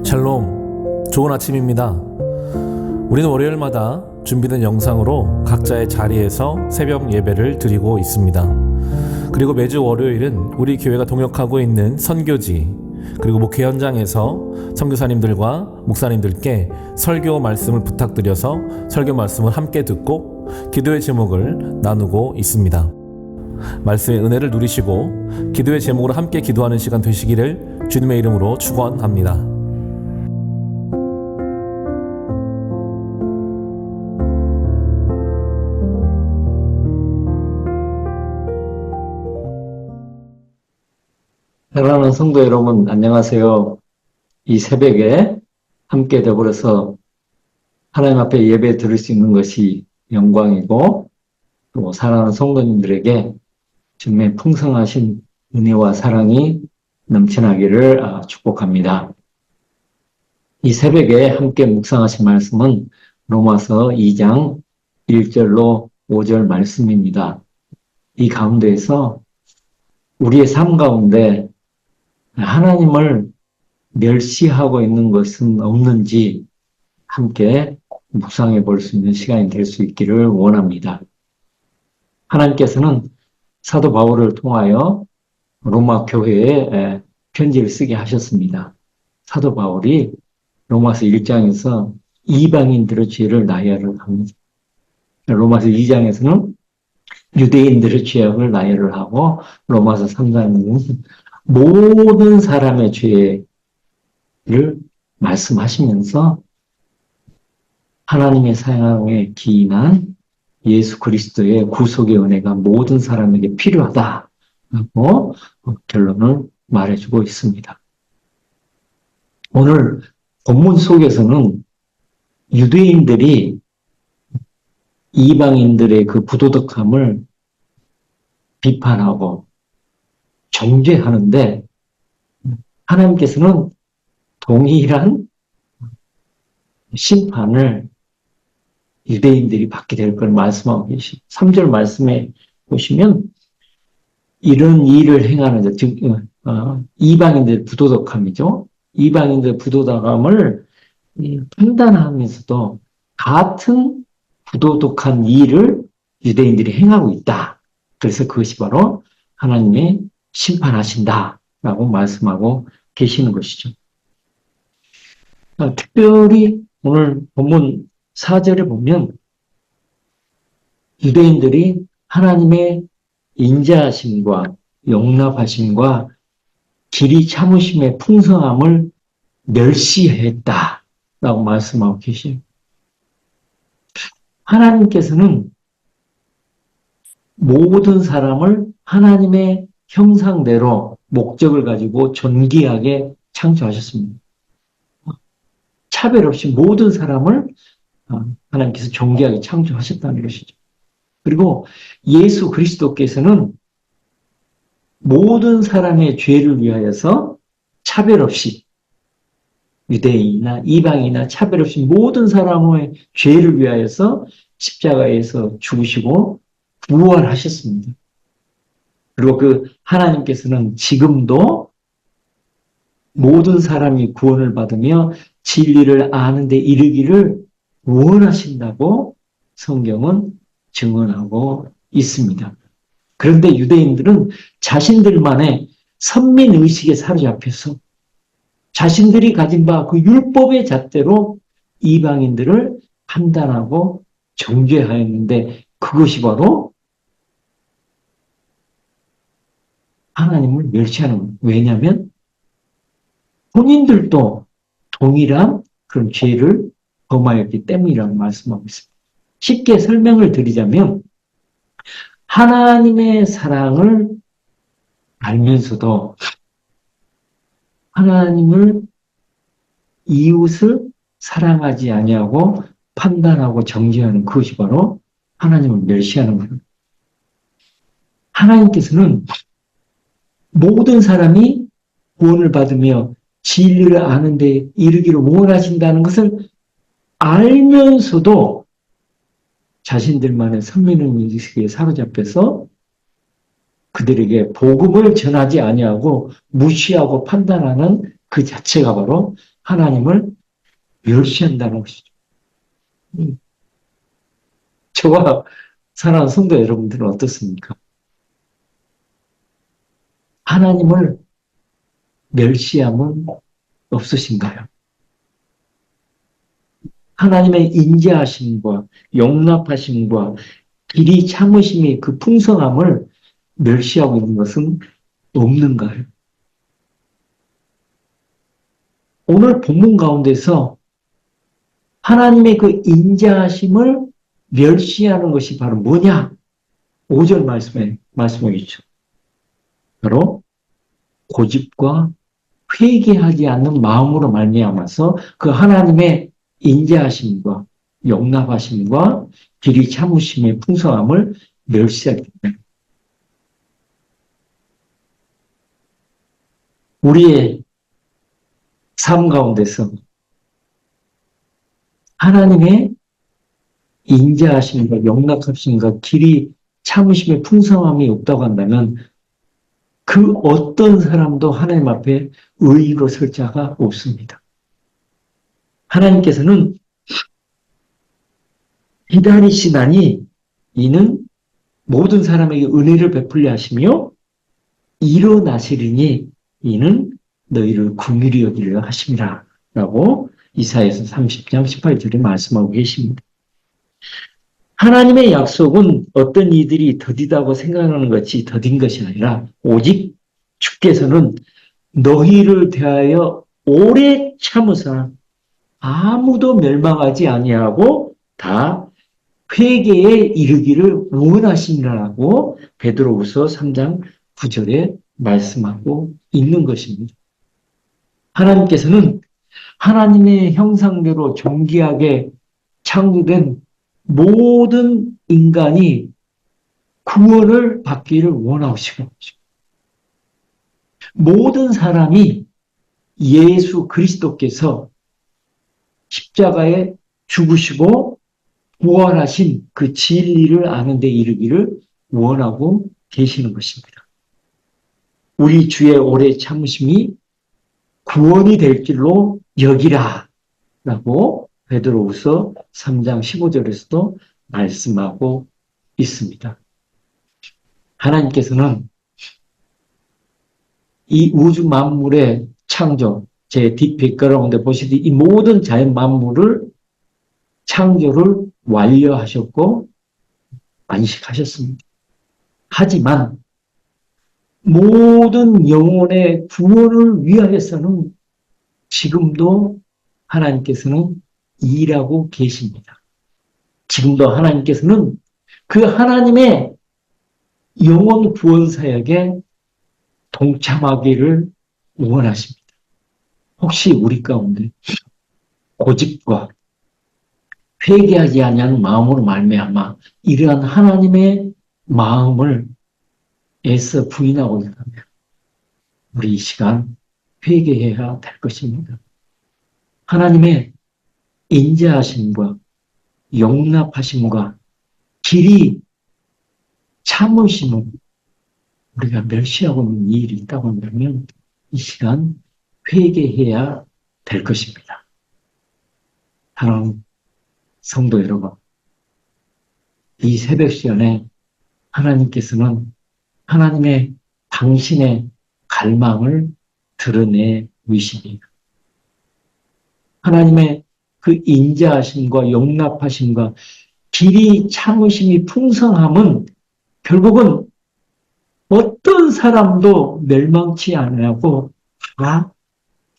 샬롬, 좋은 아침입니다. 우리는 월요일마다 준비된 영상으로 각자의 자리에서 새벽 예배를 드리고 있습니다. 그리고 매주 월요일은 우리 교회가 동역하고 있는 선교지 그리고 목회 현장에서 선교사님들과 목사님들께 설교 말씀을 부탁드려서 설교 말씀을 함께 듣고 기도의 제목을 나누고 있습니다. 말씀의 은혜를 누리시고 기도의 제목으로 함께 기도하는 시간 되시기를 주님의 이름으로 축원합니다. 사랑하는 성도 여러분, 안녕하세요. 이 새벽에 함께 더불어서 하나님 앞에 예배 드릴 수 있는 것이 영광이고, 또 사랑하는 성도님들에게 주님의 풍성하신 은혜와 사랑이 넘쳐나기를 축복합니다. 이 새벽에 함께 묵상하신 말씀은 로마서 2장 1절로 5절 말씀입니다. 이 가운데에서 우리의 삶 가운데 하나님을 멸시하고 있는 것은 없는지 함께 묵상해 볼 수 있는 시간이 될 수 있기를 원합니다. 하나님께서는 사도 바울을 통하여 로마 교회에 편지를 쓰게 하셨습니다. 사도 바울이 로마서 1장에서 이방인들의 죄를 나열을 합니다. 로마서 2장에서는 유대인들의 죄악을 나열을 하고 로마서 3장에는 모든 사람의 죄를 말씀하시면서 하나님의 사랑에 기인한 예수 그리스도의 구속의 은혜가 모든 사람에게 필요하다고 결론을 말해주고 있습니다. 오늘 본문 속에서는 유대인들이 이방인들의 그 부도덕함을 비판하고 정죄하는데 하나님께서는 동일한 심판을 유대인들이 받게 될 걸 말씀하고 계십니다. 3절 말씀에 보시면 이런 일을 행하는 자, 즉 이방인들의 부도덕함이죠. 이방인들의 부도덕함을 판단하면서도 같은 부도덕한 일을 유대인들이 행하고 있다. 그래서 그것이 바로 하나님의 심판하신다라고 말씀하고 계시는 것이죠. 특별히 오늘 본문 4절에 보면 유대인들이 하나님의 인자하심과 용납하심과 길이 참으심의 풍성함을 멸시했다라고 말씀하고 계시죠. 하나님께서는 모든 사람을 하나님의 형상대로 목적을 가지고 존귀하게 창조하셨습니다. 차별 없이 모든 사람을 하나님께서 존귀하게 창조하셨다는 것이죠. 그리고 예수 그리스도께서는 모든 사람의 죄를 위하여서 차별 없이 유대인이나 이방이나 차별 없이 모든 사람의 죄를 위하여서 십자가에서 죽으시고 부활하셨습니다. 그리고 그 하나님께서는 지금도 모든 사람이 구원을 받으며 진리를 아는 데 이르기를 원하신다고 성경은 증언하고 있습니다. 그런데 유대인들은 자신들만의 선민의식에 사로잡혀서 자신들이 가진 바 그 율법의 잣대로 이방인들을 판단하고 정죄하였는데 그것이 바로 하나님을 멸시하는 거예요. 왜냐하면 본인들도 동일한 그런 죄를 범하였기 때문이라고 말씀하고 있습니다. 쉽게 설명을 드리자면 하나님의 사랑을 알면서도 하나님을 이웃을 사랑하지 아니하고 판단하고 정죄하는 그것이 바로 하나님을 멸시하는 거예요. 하나님께서는 모든 사람이 구원을 받으며 진리를 아는 데 이르기를 원하신다는 것을 알면서도 자신들만의 선민의식에 사로잡혀서 그들에게 복음을 전하지 아니하고 무시하고 판단하는 그 자체가 바로 하나님을 멸시한다는 것이죠. 저와 사랑하는 성도 여러분들은 어떻습니까? 하나님을 멸시함은 없으신가요? 하나님의 인자하심과 용납하심과 길이 참으심이 그 풍성함을 멸시하고 있는 것은 없는가요? 오늘 본문 가운데서 하나님의 그 인자하심을 멸시하는 것이 바로 뭐냐? 5절 말씀에 있죠. 바로 고집과 회개하지 않는 마음으로 말미암아서 그 하나님의 인자하심과 용납하심과 길이 참으심의 풍성함을 멸시하기 때문에 우리의 삶 가운데서 하나님의 인자하심과 용납하심과 길이 참으심의 풍성함이 없다고 한다면 그 어떤 사람도 하나님 앞에 의의로 설 자가 없습니다. 하나님께서는 기다리시나니 이는 모든 사람에게 은혜를 베풀려 하시며 일어나시리니 이는 너희를 긍휼히 여기려 하심이라 라고 이사야서 30장 18절에 말씀하고 계십니다. 하나님의 약속은 어떤 이들이 더디다고 생각하는 것이 더딘 것이 아니라 오직 주께서는 너희를 대하여 오래 참으사 아무도 멸망하지 아니하고 다 회개에 이르기를 원하시니라고 베드로후서 3장 9절에 말씀하고 있는 것입니다. 하나님께서는 하나님의 형상대로 존귀하게 창조된 모든 인간이 구원을 받기를 원하시고 모든 사람이 예수 그리스도께서 십자가에 죽으시고 부활하신 그 진리를 아는 데 이르기를 원하고 계시는 것입니다. 우리 주의 오래 참으심이 구원이 될 길로 여기라 라고 베드로후서 3장 15절에서도 말씀하고 있습니다. 하나님께서는 이 우주 만물의 창조, 제 뒷백그라운드에 보시듯이 이 모든 자연 만물을 창조를 완료하셨고 안식하셨습니다. 하지만 모든 영혼의 구원을 위하여서는 지금도 하나님께서는 일하고 계십니다. 지금도 하나님께서는 그 하나님의 영혼 구원 사역에 동참하기를 원하십니다. 혹시 우리 가운데 고집과 회개하지 아니하는 마음으로 말미암아 이러한 하나님의 마음을 애써 부인하고 있다면 우리 이 시간 회개해야 될 것입니다. 하나님의 인자하심과 용납하심과 길이 참으심은 우리가 멸시하고 있는 일이 있다고 한다면 이 시간 회개해야 될 것입니다. 사랑하는 성도 여러분, 이 새벽 시간에 하나님께서는 하나님의 당신의 갈망을 드러내 주십니다. 하나님의 그 인자하심과 용납하심과 길이 참으심이 풍성함은 결국은 어떤 사람도 멸망치 않으라고 다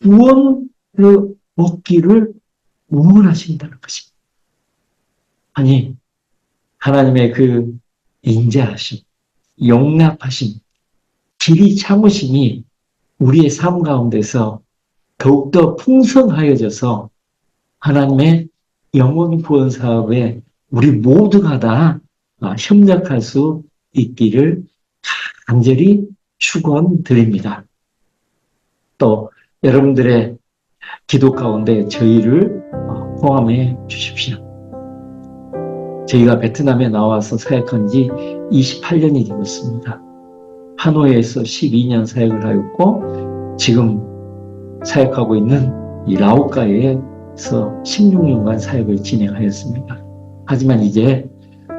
구원을 얻기를 원하신다는 것입니다. 아니, 하나님의 그 인자하심, 용납하심, 길이 참으심이 우리의 삶 가운데서 더욱더 풍성하여져서 하나님의 영혼 구원 사업에 우리 모두가 다 협력할 수 있기를 간절히 축원드립니다. 또 여러분들의 기도 가운데 저희를 포함해 주십시오. 저희가 베트남에 나와서 사역한 지 28년이 되었습니다. 하노이에서 12년 사역을 하였고 지금 사역하고 있는 이 라오카이에서 16년간 사역을 진행하였습니다. 하지만 이제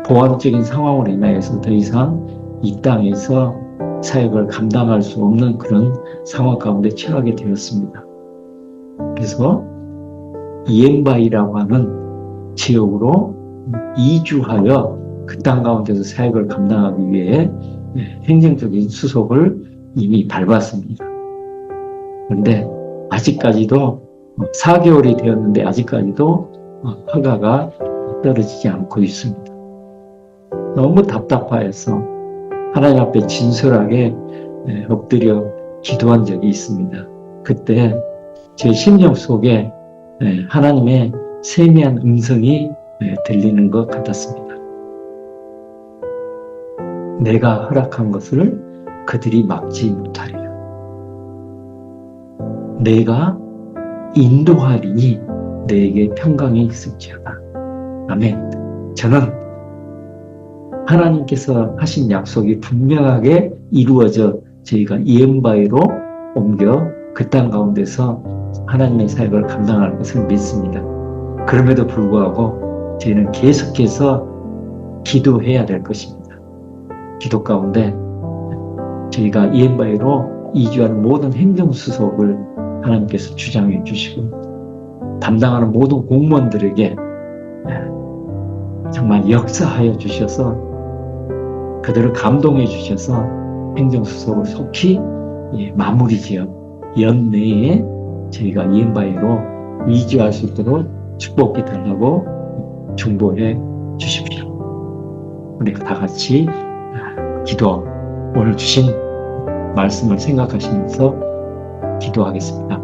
보완적인 상황으로 인하여서 더 이상 이 땅에서 사역을 감당할 수 없는 그런 상황 가운데 처하게 되었습니다. 그래서 이엔바이라고 하는 지역으로 이주하여 그 땅 가운데서 사역을 감당하기 위해 행정적인 수속을 이미 밟았습니다. 그런데 아직까지도 4개월이 되었는데 아직까지도 허가가 떨어지지 않고 있습니다. 너무 답답하여서 하나님 앞에 진솔하게 엎드려 기도한 적이 있습니다. 그때 제 심령 속에 하나님의 세미한 음성이 들리는 것 같았습니다. 내가 허락한 것을 그들이 막지 못하리라. 내가 인도하리니 내게 평강이 있을지어다. 아멘. 저는 하나님께서 하신 약속이 분명하게 이루어져 저희가 이엔바이로 옮겨 그 땅 가운데서 하나님의 사역을 감당할 것을 믿습니다. 그럼에도 불구하고 저희는 계속해서 기도해야 될 것입니다. 기도 가운데 저희가 이엔바이로 이주하는 모든 행정수속을 하나님께서 주장해 주시고 담당하는 모든 공무원들에게 정말 역사하여 주셔서 그들을 감동해 주셔서 행정수속을 속히 마무리 지역 연내에 저희가 이엔바이로 이주할 수 있도록 축복해 달라고 중보해 주십시오. 우리가 다 같이 기도, 오늘 주신 말씀을 생각하시면서 기도하겠습니다.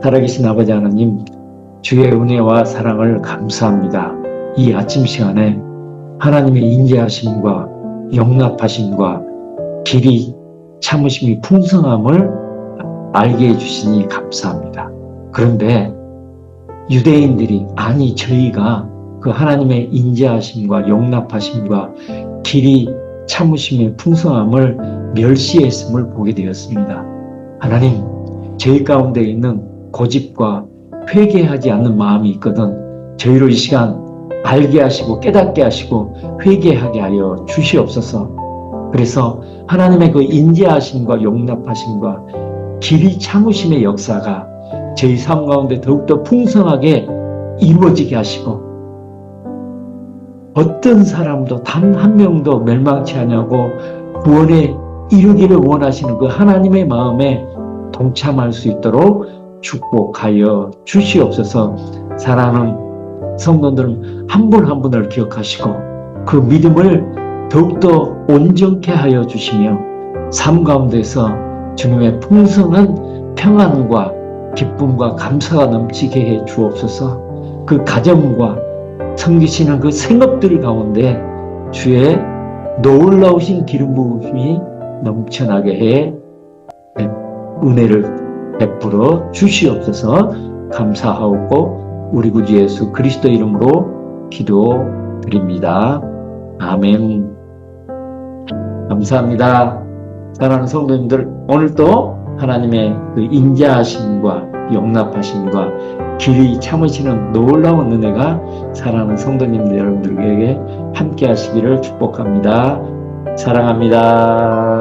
살아계신 아버지 하나님, 주의 은혜와 사랑을 감사합니다. 이 아침 시간에 하나님의 인자하심과 용납하심과 길이 참으심이 풍성함을 알게 해주시니 감사합니다. 그런데 유대인들이, 아니 저희가 그 하나님의 인자하심과 용납하심과 길이 참으심의 풍성함을 멸시했음을 보게 되었습니다. 하나님, 저희 가운데 있는 고집과 회개하지 않는 마음이 있거든 저희로 이 시간 알게 하시고 깨닫게 하시고 회개하게 하여 주시옵소서. 그래서 하나님의 그 인자하심과 용납하심과 길이 참으심의 역사가 저희 삶 가운데 더욱더 풍성하게 이루어지게 하시고 어떤 사람도 단 한 명도 멸망치 않냐고 구원에 이르기를 원하시는 그 하나님의 마음에 동참할 수 있도록 축복하여 주시옵소서. 사랑하는 성도들 한 분 한 분을 기억하시고 그 믿음을 더욱더 온전케 하여 주시며 삶 가운데서 주님의 풍성한 평안과 기쁨과 감사가 넘치게 해 주옵소서. 그 가정과 섬기시는 그 생업들 가운데 주의 놀라우신 기름 부으심이 넘쳐나게 해 은혜를 베풀어 주시옵소서. 감사하옵고 우리 구주 예수 그리스도 이름으로 기도드립니다. 아멘. 감사합니다. 사랑하는 성도님들, 오늘도 하나님의 그 인자하심과 용납하심과 길이 참으시는 놀라운 은혜가 사랑하는 성도님들 여러분들에게 함께 하시기를 축복합니다. 사랑합니다.